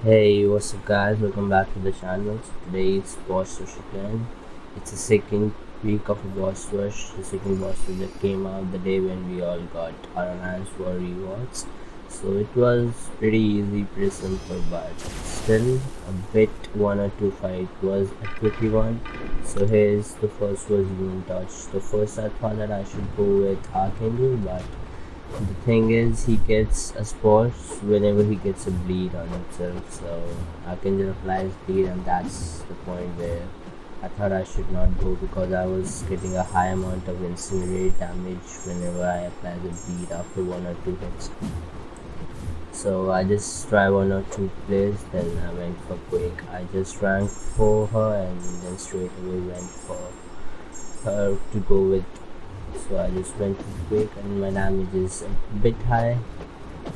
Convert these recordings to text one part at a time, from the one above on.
Hey, what's up guys? Welcome back to the channel. So today it's Boss Rush again. It's the second week of a Boss Rush, the second Boss Rush that came out the day when we all got our enhanced war rewards. So it was pretty easy, pretty simple, but still a bit one or two fight was a tricky one. So here's the first was Human Touch. The first I thought that I should go with Archangel, but the thing is, he gets a spot whenever he gets a bleed on himself, so I can just apply his bleed, and that's the point where I thought I should not go because I was getting a high amount of incinerate damage whenever I apply the bleed after one or two hits. So I just try one or two plays, then I went for quick. I just ranked for her and then straight away went for her to go with, so I just went to quick and my damage is a bit high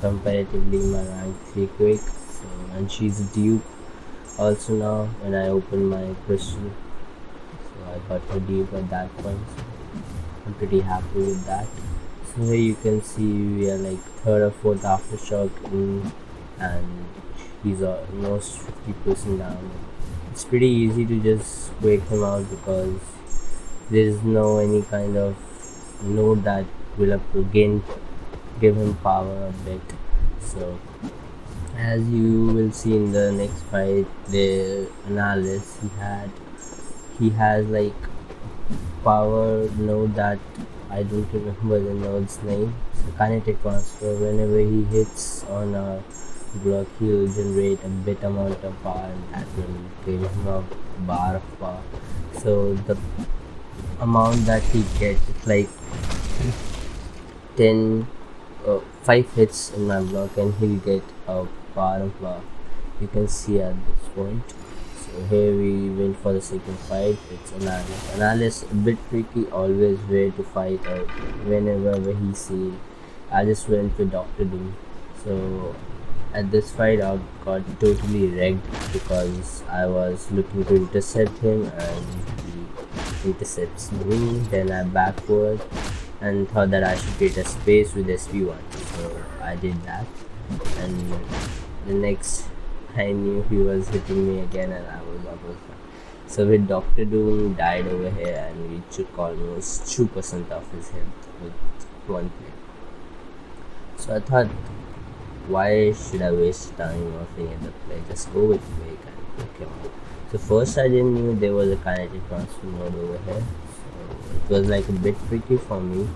comparatively my rank 3 quick. So, and she's a dupe also now when I open my crystal, so I got her dupe at that point, so I'm pretty happy with that. So here you can see we are like third or fourth aftershock in, and he's almost 50% down. It's pretty easy to just break him out because there's no any kind of node that will again give him power a bit. So as you will see in the next fight, the analysis he has like power node that I don't remember the node's name. So kinetic transfer, whenever he hits on a block he'll generate a bit amount of power and that will give him a bar of power. So the amount that he gets, it's like 10 5 hits in my block and he'll get a bar of bar. You can see at this point. So here we went for the second fight. It's Analysis a bit tricky always where to fight or whenever he see. I just went with Dr. Doom. So at this fight I got totally wrecked because I was looking to intercept him and he intercepts me. Then I backward and thought that I should get a space with SP1, so I did that, and the next I knew he was hitting me again and I was almost done. So with Dr. Doom died over here and we took almost 2% of his health with one play. So I thought, why should I waste time of any other play, just go with Wake and pick him up. So first I didn't know there was a kinetic transfer mode over here. It was like a bit tricky for me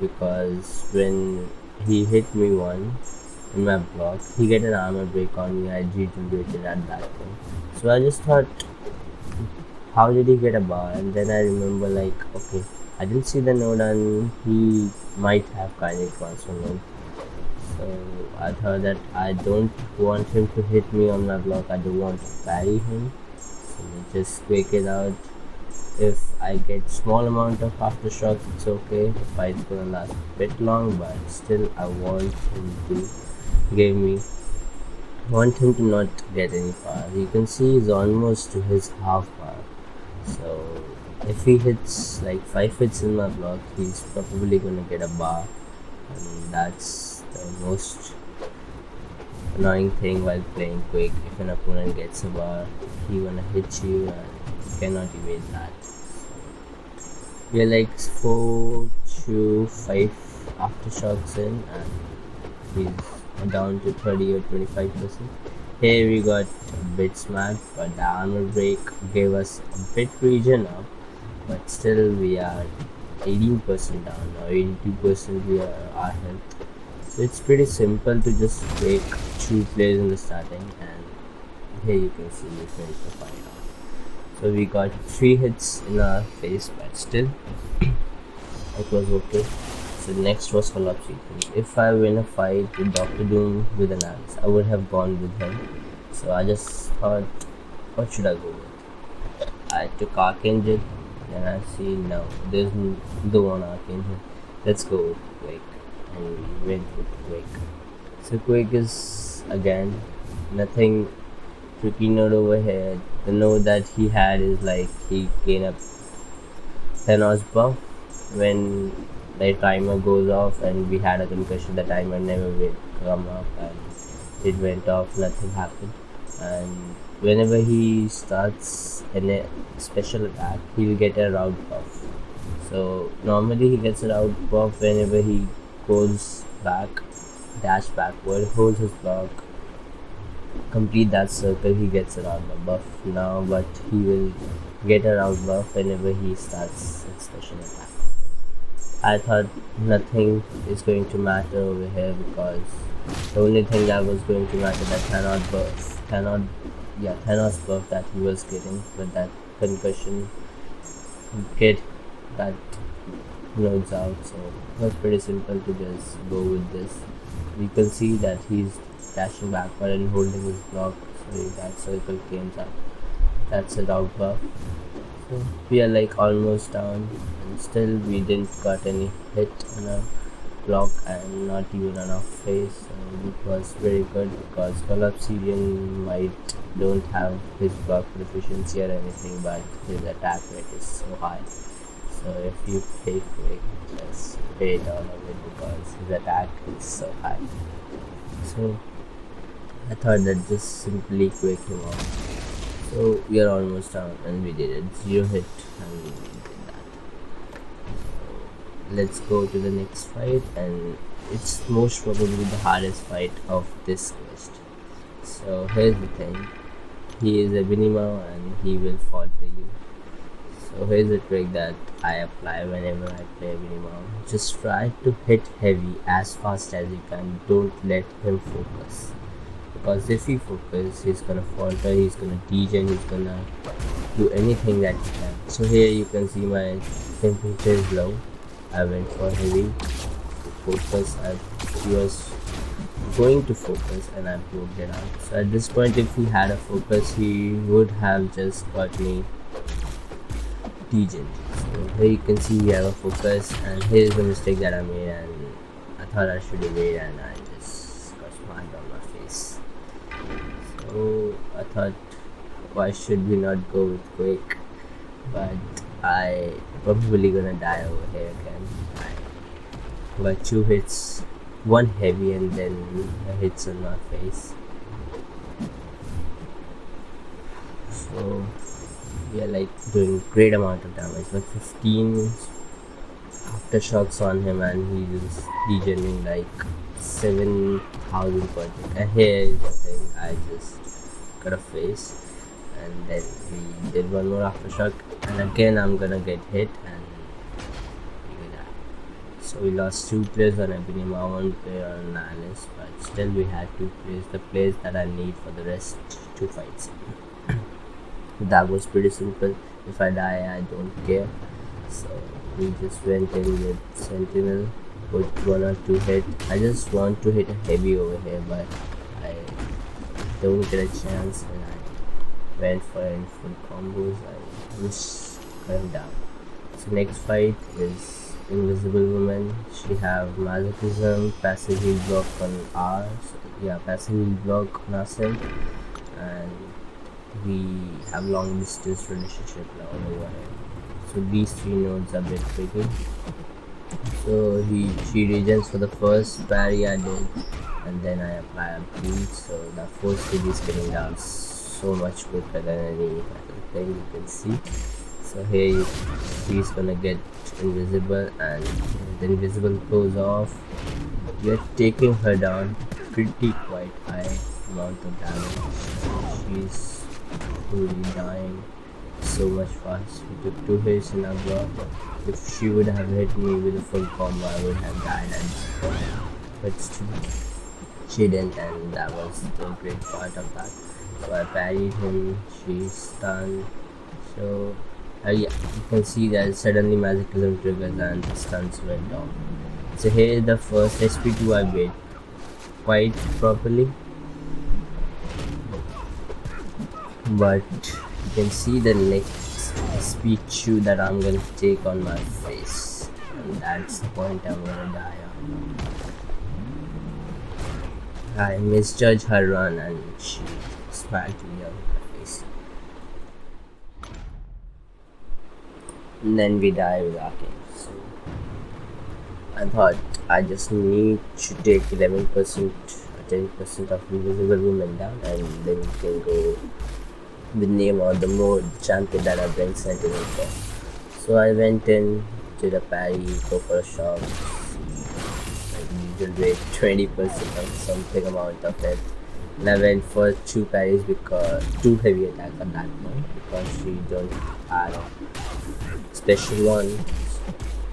because when he hit me one in my block, he get an armor break on me. I regenerated at that point, so I just thought, how did he get a bar? And then I remember like, okay, I didn't see the node and he might have kinetic transfer node. So I thought that I don't want him to hit me on my block. I don't want to parry him, so just quick it out. If I get small amount of aftershock, it's okay. The fight's gonna last a bit long, but still I want him to want him to not get any power. You can see he's almost to his half power. So if he hits like 5 hits in my block, he's probably gonna get a bar, and that's the most annoying thing while playing quick. If an opponent gets a bar, he gonna hit you and you cannot evade that. We are like 4 to 5 aftershocks in and he's down to 30 or 25%. Here we got a bit smacked, but the armor break gave us a bit regen up, but still we are 18% down now, 82% we are our health. So it's pretty simple to just take 2 plays in the starting, and here you can see we finished the fight off. So we got 3 hits in our face, but still it was okay. So next was follow-up sequence. If I win a fight with Dr. Doom with an axe, I would have gone with him. So I just thought, what should I go with? I took Archangel, and I see no, there's the one Archangel. Let's go with Quake, and we went with Quake. So Quake is again nothing tricky node over here. The node that he had is like he gained up 10 hours buff when the timer goes off, and we had a concussion. The timer never will come up and it went off, nothing happened. and whenever he starts a special attack, he'll get a route buff. So normally he gets a route buff whenever he goes back, dash backward, holds his block, complete that circle, he gets a route buff now, but he will get a route buff whenever he starts a special attack. I thought nothing is going to matter over here, because the only thing that was going to matter, that Thanos buff that he was getting with that concussion kit that nodes out. So it was pretty simple to just go with this. You can see that he's dashing backward and holding his block, so that circle came up. That's a route buff. So we are like almost down, and still we didn't got any hit on our block and not even on our face. So it was very good, because Collapsidian might don't have his block proficiency or anything, but his attack rate is so high. So if you pay quick, just pay it all of it, because his attack is so high. So I thought that just simply quick him off. So we are almost down, and we did it. 0 hit, and we did that. So let's go to the next fight, and it's most probably the hardest fight of this quest. So here's the thing. He is a Binimao, and he will falter you. So here's the trick that I apply whenever I play Binimao. Just try to hit heavy as fast as you can. Don't let him focus, because if he focuses, he's gonna falter, he's gonna degen, he's gonna do anything that he can. So here you can see my temperature is low. I went for heavy focus. He was going to focus, and I proved it out. So at this point, if he had a focus, he would have just got me degen. So here you can see we have a focus, and here's the mistake that I made, and I thought I should have waited, and I just got smacked on my face. So I thought, why should we not go with quick? But I probably gonna die over here again. I got 2 hits, 1 heavy, and then the hits on my face. So we are like doing great amount of damage, like 15 aftershocks on him, and he's degening like 7,000 per tick. And here is the thing, I just got a face, and then we did 1 more aftershock, and again I'm gonna get hit, and we die. So we lost 2 players on Ebonima, 1 player on Nihilus, but still we had 2 players, the players that I need for the rest 2 fights. That was pretty simple. If I die, I don't care. So we just went in with Sentinel, put 1 or 2 hit. I just want to hit a heavy over here, but I don't get a chance, and I went for it in full combos. I just cut him down. So next fight is Invisible Woman. She have Masochism, passive heal block on R. So, yeah, passive heal block on ourselves, and we have long distance relationship now over here. So these 3 nodes are a bit tricky. So she regens for the first parry I did, and then I apply a beat. So the first hit is getting down so much quicker than any other thing you can see. So here she's gonna get invisible, and the invisible goes off. You're taking her down pretty quite high amount of damage. She's really dying so much fast. We took 2 hits in our block. If she would have hit me with a full combo, I would have died at this point. But still, she didn't, and that was the great part of that. So I parried him, she's stunned. So yeah, you can see that suddenly Masochism triggers and the stuns went off. So here is the first SP2 I made quite properly, but you can see the next SP2 that I'm gonna take on my face, and that's the point I'm gonna die on. I misjudged her run, and she smacked me on my face. And then we die with Arcane. So I thought I just need to take 11% 10% of invisible movement down, and then you can go the name or the mode champion that I bring Sentinel for. So I went in, did a parry, go for a shot, like usual rate 20% of something amount of it. And I went for 2 parries because 2 heavy attacks at that point because she don't have a special one.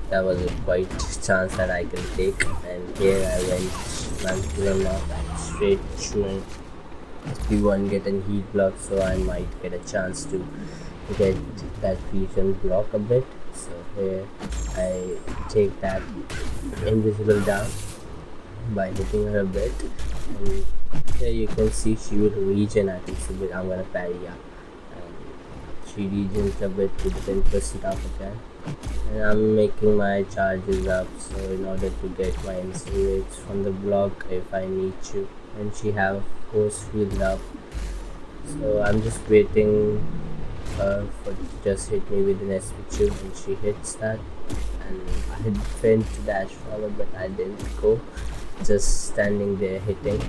That was a quite chance that I can take, and here I went maximum now straight through SP1, get a heat block, so I might get a chance to get that fusion block a bit. So here I take that invisible down by hitting her a bit, and here you can see she will regen at least a bit. I'm gonna parry up, and she regens a bit to the 10% up again, and I'm making my charges up, so in order to get my instant rates from the block if I need to. And she have force field up, so I'm just waiting for just hit me with an SP2, and she hits that, and I had went to dash forward but I didn't go, just standing there hitting.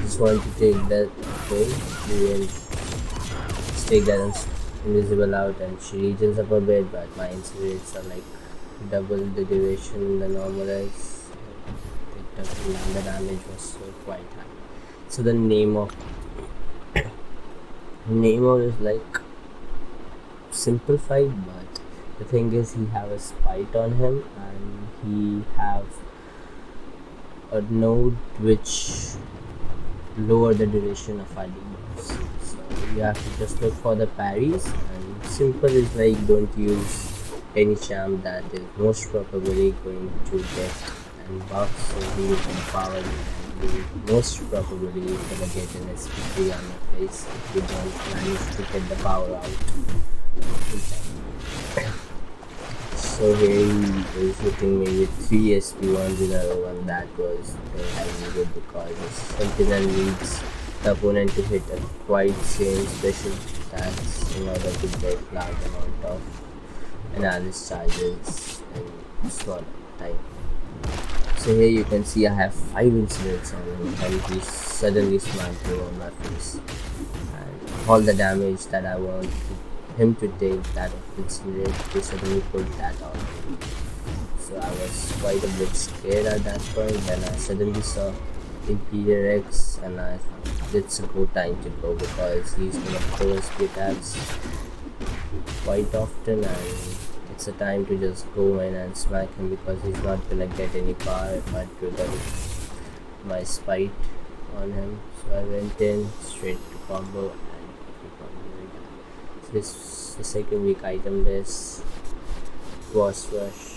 Just want to take that goal and just take that invisible out, and she regens up a bit, but my instant rates are like double the duration the normal is. The damage was so quite high. So the Nemo is like simplified, but the thing is he have a spite on him, and he have a node which lower the duration of our debuffs. So you have to just look for the parries, and simple is like don't use any champ that is most probably going to get and buffs, so you can power it, and you most probably you're gonna get an SP3 on your face if you don't manage to get the power out. So here he is hitting me with 3 SP1s in a row, and that was very good because the Sentinel needs the opponent to hit a quite same special attacks in order to get large amount of analysis charges in small time. So here you can see I have 5 incidents on him, and he suddenly smacked me on my face, and all the damage that I want him to take that of incident, he suddenly put that on me. So I was quite a bit scared at that point. Then I suddenly saw EVGA GTX, and I thought it's a good time to go because he's gonna throw SP attacks quite often, and it's a time to just go in and smack him because he's not gonna get any power if I trigger my spite on him. So I went in straight to combo and keep on doing that. So this is the second week item list, boss rush.